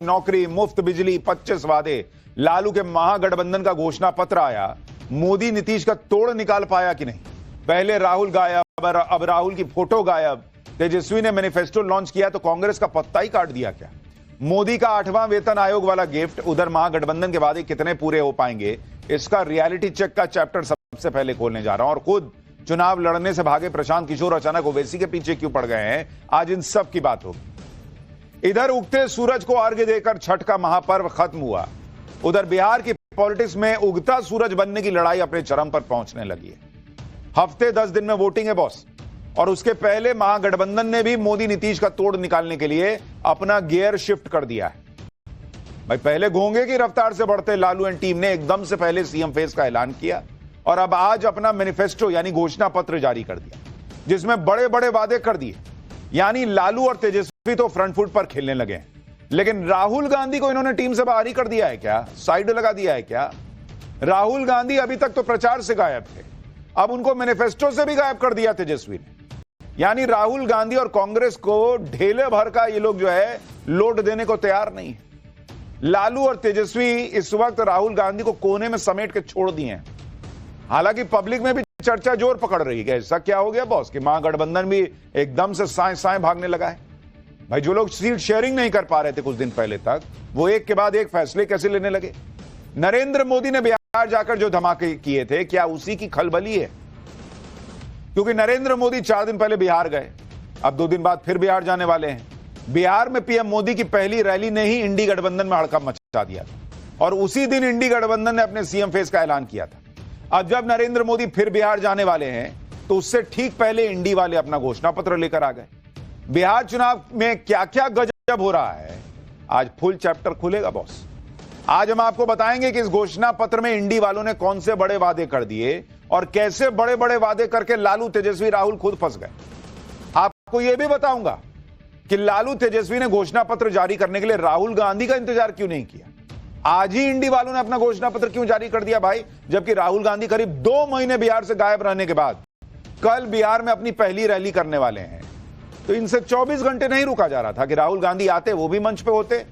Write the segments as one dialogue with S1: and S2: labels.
S1: नौकरी, मुफ्त बिजली, 25 वादे। लालू के महागठबंधन का घोषणा पत्र आया, मोदी नीतीश का तोड़ निकाल पाया कि नहीं? पहले राहुल गायब, अब राहुल की फोटो गायब। तेजस्वी ने मैनिफेस्टो लॉन्च किया तो कांग्रेस का पत्ता ही काट दिया क्या? मोदी का 8वां वेतन आयोग वाला गिफ्ट, उधर महागठबंधन के वादे कितने पूरे हो पाएंगे? इसका रियलिटी चेक का चैप्टर सबसे पहले खोलने जा रहा हूं। और खुद चुनाव लड़ने से भागे प्रशांत किशोर अचानक ओवैसी के पीछे क्यों पड़ गए हैं, आज इन सब की बात होगी। इधर उगते सूरज को अर्घ्य देकर छठ का महापर्व खत्म हुआ, उधर बिहार की पॉलिटिक्स में उगता सूरज बनने की लड़ाई अपने चरम पर पहुंचने लगी है। हफ्ते 10 दिन में वोटिंग है बॉस, और उसके पहले महागठबंधन ने भी मोदी नीतीश का तोड़ निकालने के लिए अपना गियर शिफ्ट कर दिया है। भाई पहले घोंगे की रफ्तार से बढ़ते लालू एंड टीम ने एकदम से पहले सीएम फेस का ऐलान किया और अब आज अपना मैनिफेस्टो यानी घोषणा पत्र जारी कर दिया, जिसमें बड़े बड़े वादे कर दिए। यानी लालू और तेजस्वी तो फ्रंट फुट पर खेलने लगे हैं, लेकिन राहुल गांधी को इन्होंने टीम से बाहर ही कर दिया है क्या? साइड लगा दिया है क्या? राहुल गांधी अभी तक तो प्रचार से गायब थे, अब उनको मैनिफेस्टो से भी गायब कर दिया तेजस्वी ने। यानी राहुल गांधी और कांग्रेस को ढेले भर का ये लोग जो है लोड देने को तैयार नहीं है। लालू और तेजस्वी इस वक्त राहुल गांधी को कोने में समेट के छोड़ दिए हैं। हालांकि पब्लिक में भी चर्चा जोर पकड़ रही है, ऐसा क्या हो गया बॉस कि महागठबंधन भी एकदम से साए साए भागने लगा है। भाई जो लोग सीट शेयरिंग नहीं कर पा रहे थे कुछ दिन पहले तक, वो एक के बाद एक फैसले कैसे लेने लगे? नरेंद्र मोदी ने बिहार जाकर जो धमाके किए थे, क्या उसी की खलबली है? क्योंकि नरेंद्र मोदी 4 दिन पहले बिहार गए, अब 2 दिन बाद फिर बिहार जाने वाले हैं। बिहार में पीएम मोदी की पहली रैली ने ही इंडी गठबंधन में हड़कंप मचा दिया था, और उसी दिन इंडी गठबंधन ने अपने सीएम फेस का ऐलान किया था। अब जब नरेंद्र मोदी फिर बिहार जाने वाले हैं, तो उससे ठीक पहले इंडी वाले अपना घोषणा पत्र लेकर आ गए। बिहार चुनाव में क्या क्या गजब हो रहा है, आज फुल चैप्टर खुलेगा बॉस। आज हम आपको बताएंगे कि इस घोषणा पत्र में इंडी वालों ने कौन से बड़े वादे कर दिए और कैसे बड़े बड़े वादे करके लालू, तेजस्वी, राहुल खुद फंस गए। आपको यह भी बताऊंगा कि लालू, तेजस्वी ने घोषणा पत्र जारी करने के लिए राहुल गांधी का इंतजार क्यों नहीं किया। आज ही इंडी वालों ने अपना घोषणा पत्र क्यों जारी कर दिया भाई, जबकि राहुल गांधी करीब 2 महीने बिहार से गायब रहने के बाद कल बिहार में अपनी पहली रैली करने वाले हैं। तो इनसे 24 घंटे नहीं रुका जा रहा था कि राहुल गांधी आते, वो भी मंच पे होते।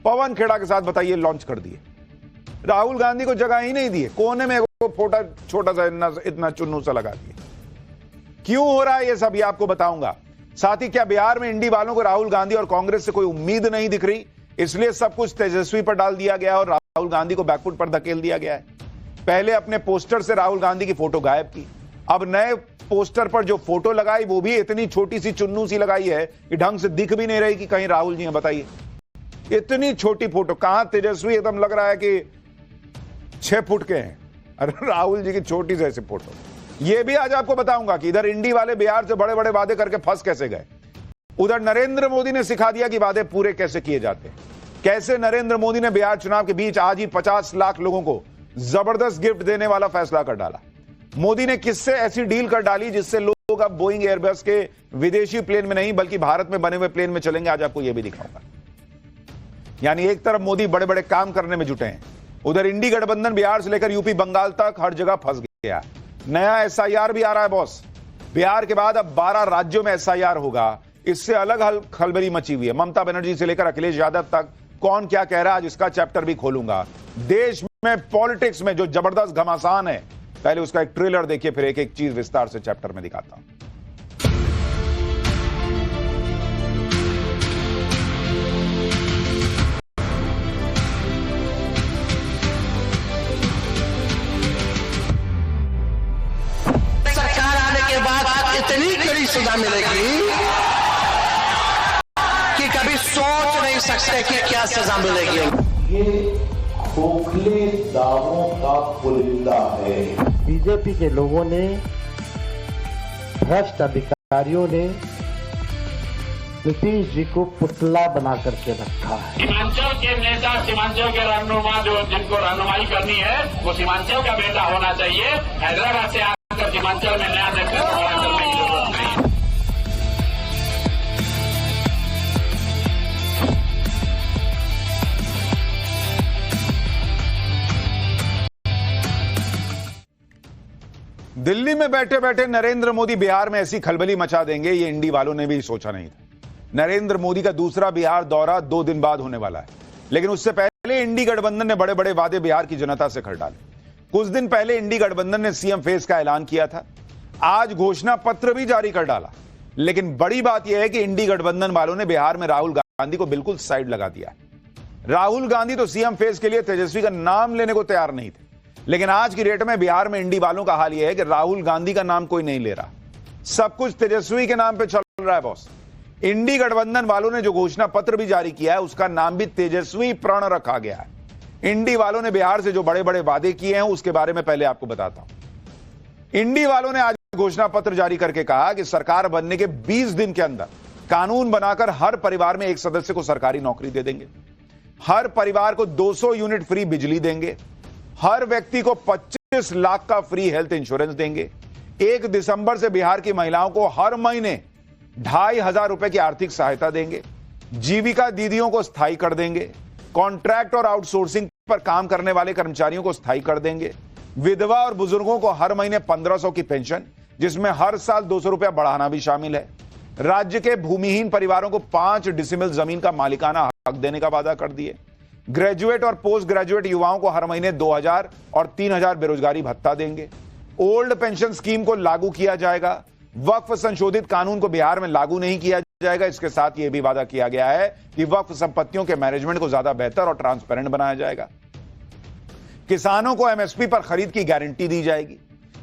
S1: पवन खेड़ा के साथ बताइए लॉन्च कर दिए, राहुल गांधी को जगह ही नहीं दी, कोने में फोटा छोटा सा इतना चुन्नू सा लगा दिया। क्यों हो रहा है ये सब, ये आपको बताऊंगा। साथ ही क्या बिहार में इंडी वालों को राहुल गांधी और कांग्रेस से कोई उम्मीद नहीं दिख रही, इसलिए सब कुछ तेजस्वी पर डाल दिया गया और राहुल गांधी को बैकफुट पर धकेल दिया गया है। पहले अपने पोस्टर से राहुल गांधी की फोटो गायब की, अब नए पोस्टर पर जो फोटो लगाई वो भी इतनी छोटी सी चुन्नू सी लगाई है कि ढंग से दिख भी नहीं रही कि कहीं राहुल जी हैं। बताइए इतनी छोटी फोटो, कहां तेजस्वी एकदम लग रहा है कि 6 फुट के हैं, अरे राहुल जी की छोटी सी ऐसी फोटो। ये भी आज आपको बताऊंगा कि इधर इंडी वाले बिहार से बड़े बड़े वादे करके फंस कैसे गए, उधर नरेंद्र मोदी ने सिखा दिया कि वादे पूरे कैसे किए जाते हैं। कैसे नरेंद्र मोदी ने बिहार चुनाव के बीच आज ही 50 लाख लोगों को जबरदस्त गिफ्ट देने वाला फैसला कर डाला। मोदी ने किससे ऐसी डील कर डाली जिससे लोग अब बोइंग एयरबस के विदेशी प्लेन में नहीं बल्कि भारत में बने हुए प्लेन में चलेंगे, आज आपको यह भी दिखाऊंगा। यानी एक तरफ मोदी बड़े बड़े काम करने में जुटे हैं, उधर इंडी गठबंधन बिहार से लेकर यूपी बंगाल तक हर जगह फंस गया। नया एसआईआर भी आ रहा है बॉस, बिहार के बाद अब 12 राज्यों में एसआईआर होगा, इससे अलग खलबली मची हुई है। ममता बनर्जी से लेकर अखिलेश यादव तक कौन क्या कह रहा है, आज इसका चैप्टर भी खोलूंगा। देश में पॉलिटिक्स में जो जबरदस्त घमासान है, पहले उसका एक ट्रेलर देखिए, फिर एक एक चीज विस्तार से चैप्टर में दिखाता हूं।
S2: सरकार आने के बाद इतनी कड़ी सजा मिलेगी कि कभी सोच नहीं सकते कि क्या सजा मिलेगी।
S3: ये खोखले दावों का पुलिंदा है।
S4: बीजेपी के लोगों ने, भ्रष्ट अधिकारियों ने नीतीश जी को पुतला बना करके रखा है।
S5: सीमांचल के नेता, सीमांचल के रहनुमा, जो जिनको रहनुमाई करनी है वो सीमांचल का बेटा होना चाहिए। हैदराबाद से आकर सीमांचल में नया नेतृत्व करने की जरूरत नहीं।
S1: दिल्ली में बैठे बैठे नरेंद्र मोदी बिहार में ऐसी खलबली मचा देंगे, ये इंडी वालों ने भी सोचा नहीं था। नरेंद्र मोदी का दूसरा बिहार दौरा 2 दिन बाद होने वाला है। लेकिन उससे पहले इंडी गठबंधन ने बड़े बड़े वादे बिहार की जनता से कर डाले। कुछ दिन पहले इंडी गठबंधन ने सीएम फेस का ऐलान किया था, आज घोषणा पत्र भी जारी कर डाला। लेकिन बड़ी बात यह है कि इंडी गठबंधन वालों ने बिहार में राहुल गांधी को बिल्कुल साइड लगा दिया। राहुल गांधी तो सीएम फेस के लिए तेजस्वी का नाम लेने को तैयार नहीं थे, लेकिन आज की डेट में बिहार में इंडी वालों का हाल यह है कि राहुल गांधी का नाम कोई नहीं ले रहा, सब कुछ तेजस्वी के नाम पे चल रहा है बॉस। इंडी गठबंधन वालों ने जो घोषणा पत्र भी जारी किया है उसका नाम भी तेजस्वी प्रण रखा गया है। इंडी वालों ने बिहार से जो बड़े बड़े वादे किए हैं उसके बारे में पहले आपको बताता हूं। इंडी वालों ने आज घोषणा पत्र जारी करके कहा कि सरकार बनने के 20 दिन के अंदर कानून बनाकर हर परिवार में एक सदस्य को सरकारी नौकरी दे देंगे, हर परिवार को 200 यूनिट फ्री बिजली देंगे, हर व्यक्ति को 25 लाख का फ्री हेल्थ इंश्योरेंस देंगे। 1 दिसंबर से बिहार की महिलाओं को हर महीने 2,500 रुपए की आर्थिक सहायता देंगे, जीविका दीदियों को स्थायी कर देंगे, कॉन्ट्रैक्ट और आउटसोर्सिंग पर काम करने वाले कर्मचारियों को स्थायी कर देंगे, विधवा और बुजुर्गों को हर महीने 1500 की पेंशन, जिसमें हर साल 200 रुपया बढ़ाना भी शामिल है। राज्य के भूमिहीन परिवारों को 5 डिसिमिल जमीन का मालिकाना हक देने का वादा कर दिए। ग्रेजुएट और पोस्ट ग्रेजुएट युवाओं को हर महीने 2000 और 3000 बेरोजगारी भत्ता देंगे। ओल्ड पेंशन स्कीम को लागू किया जाएगा। वक्फ संशोधित कानून को बिहार में लागू नहीं किया जाएगा। इसके साथ यह भी वादा किया गया है कि वक्फ संपत्तियों के मैनेजमेंट को ज्यादा बेहतर और ट्रांसपेरेंट बनाया जाएगा। किसानों को एमएसपी पर खरीद की गारंटी दी जाएगी।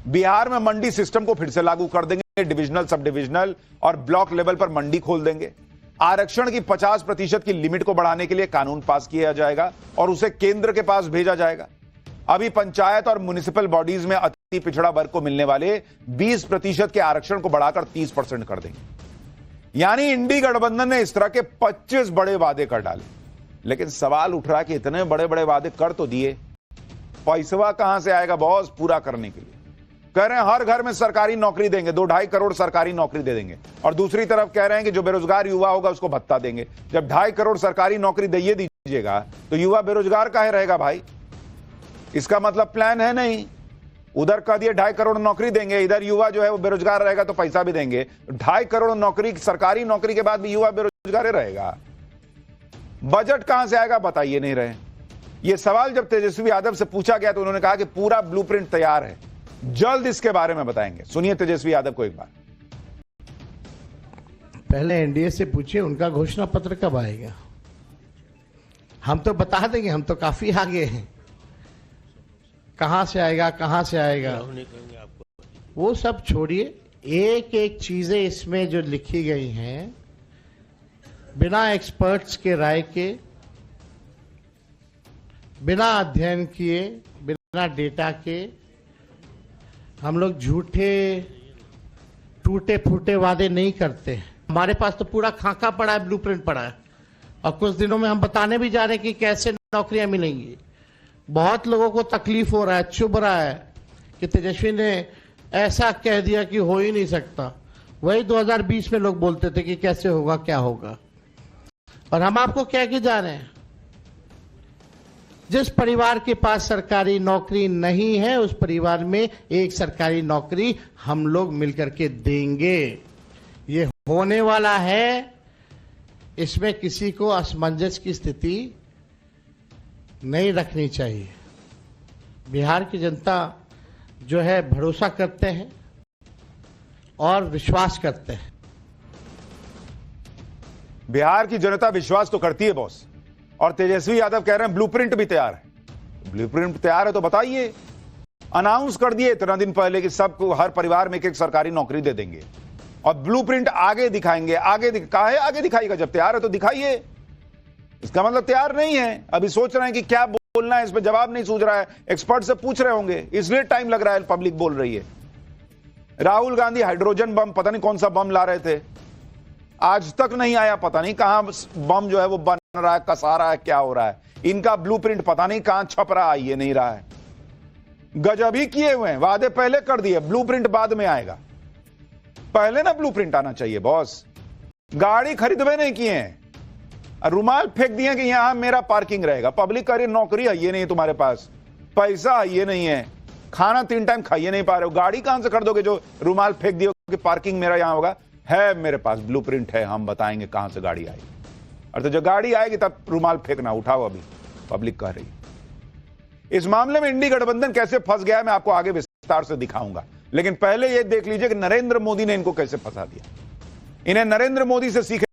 S1: बिहार में मंडी सिस्टम को फिर से लागू कर देंगे। डिविजनल, सब डिविजनल और ब्लॉक लेवल पर मंडी खोल देंगे। आरक्षण की 50% की लिमिट को बढ़ाने के लिए कानून पास किया जाएगा और उसे केंद्र के पास भेजा जाएगा। अभी पंचायत और म्युनिसिपल बॉडीज में अति पिछड़ा वर्ग को मिलने वाले 20% के आरक्षण को बढ़ाकर 30% कर देंगे। यानी इंडी गठबंधन ने इस तरह के 25 बड़े वादे कर डाले। लेकिन सवाल उठ रहा है कि इतने बड़े बड़े वादे कर तो दिए, पैसा कहां से आएगा बॉस पूरा करने के लिए? कह रहे हैं हर घर में सरकारी नौकरी देंगे, 2-2.5 करोड़ सरकारी नौकरी दे देंगे, और दूसरी तरफ कह रहे हैं कि जो बेरोजगार युवा होगा उसको भत्ता देंगे। जब 2.5 करोड़ सरकारी नौकरी दे दीजिएगा तो युवा बेरोजगार काहे रहेगा भाई? इसका मतलब प्लान है नहीं। उधर कह दिए 2.5 करोड़ नौकरी देंगे, इधर युवा जो है वो बेरोजगार रहेगा तो पैसा भी देंगे। 2.5 करोड़ नौकरी, सरकारी नौकरी के बाद भी युवा बेरोजगार रहेगा। बजट कहां से आएगा बताइए नहीं रहे। यह सवाल जब तेजस्वी यादव से पूछा गया तो उन्होंने कहा कि पूरा ब्लूप्रिंट तैयार है, जल्द इसके बारे में बताएंगे। सुनिए तेजस्वी यादव को एक बार।
S4: पहले एनडीए से पूछिए उनका घोषणा पत्र कब आएगा। हम तो बता देंगे, हम तो काफी आगे हैं। कहां से आएगा, कहां से आएगा वो सब छोड़िए। एक एक चीजें इसमें जो लिखी गई हैं बिना एक्सपर्ट्स के राय के, बिना अध्ययन किए, बिना डेटा के हम लोग झूठे टूटे फूटे वादे नहीं करते। हमारे पास तो पूरा खाका पड़ा है, ब्लूप्रिंट पड़ा है, और कुछ दिनों में हम बताने भी जा रहे हैं कि कैसे नौकरियां मिलेंगी। बहुत लोगों को तकलीफ हो रहा है, चुभ रहा है कि तेजस्वी ने ऐसा कह दिया कि हो ही नहीं सकता। वही 2020 में लोग बोलते थे कि कैसे होगा, क्या होगा, और हम आपको कह के जा रहे हैं जिस परिवार के पास सरकारी नौकरी नहीं है उस परिवार में एक सरकारी नौकरी हम लोग मिलकर के देंगे। ये होने वाला है, इसमें किसी को असमंजस की स्थिति नहीं रखनी चाहिए। बिहार की जनता जो है भरोसा करते हैं और विश्वास करते हैं।
S1: बिहार की जनता विश्वास तो करती है बॉस, और तेजस्वी यादव कह रहे हैं ब्लूप्रिंट भी तैयार है। ब्लूप्रिंट तैयार है तो बताइए। अनाउंस कर दिए इतना दिन पहले कि सबको, हर परिवार में एक सरकारी नौकरी दे देंगे, और ब्लूप्रिंट आगे दिखाएंगे। काहे आगे दिखाएगा? जब तैयार है तो दिखाइए। इसका मतलब तैयार नहीं है, अभी सोच रहे हैं कि क्या बोलना है, इस पर जवाब नहीं सूझ रहा है। एक्सपर्ट से पूछ रहे होंगे, इसलिए टाइम लग रहा है, पब्लिक बोल रही है। राहुल गांधी हाइड्रोजन बम, पता नहीं कौन सा बम ला रहे थे, आज तक नहीं आया। पता नहीं कहां बम जो है वो बन रहा है, कसा रहा है, क्या हो रहा है। इनका ब्लूप्रिंट पता नहीं कहां छप रहा है, ये नहीं रहा है। गजब ही किए हुए हैं, वादे पहले कर दिए, ब्लूप्रिंट बाद में आएगा। पहले ना ब्लूप्रिंट आना चाहिए बॉस। गाड़ी खरीदवे नहीं किए हैं, रुमाल फेंक दिए कि यहां मेरा पार्किंग रहेगा। पब्लिक कह रही नौकरी है ये नहीं, तुम्हारे पास पैसा है ये नहीं है, खाना 3 टाइम खाइए नहीं पा रहे हो, गाड़ी कहां से खरीदोगे जो रुमाल फेंक दियो कि पार्किंग मेरा यहां होगा? है मेरे पास ब्लूप्रिंट है, हम बताएंगे कहां से गाड़ी आई। अर्थात जब गाड़ी आएगी तब रुमाल फेंकना, उठाओ, अभी पब्लिक कह रही है। इस मामले में इंडी गठबंधन कैसे फंस गया है मैं आपको आगे विस्तार से दिखाऊंगा, लेकिन पहले यह देख लीजिए कि नरेंद्र मोदी ने इनको कैसे फंसा दिया। इन्हें नरेंद्र मोदी से सीखने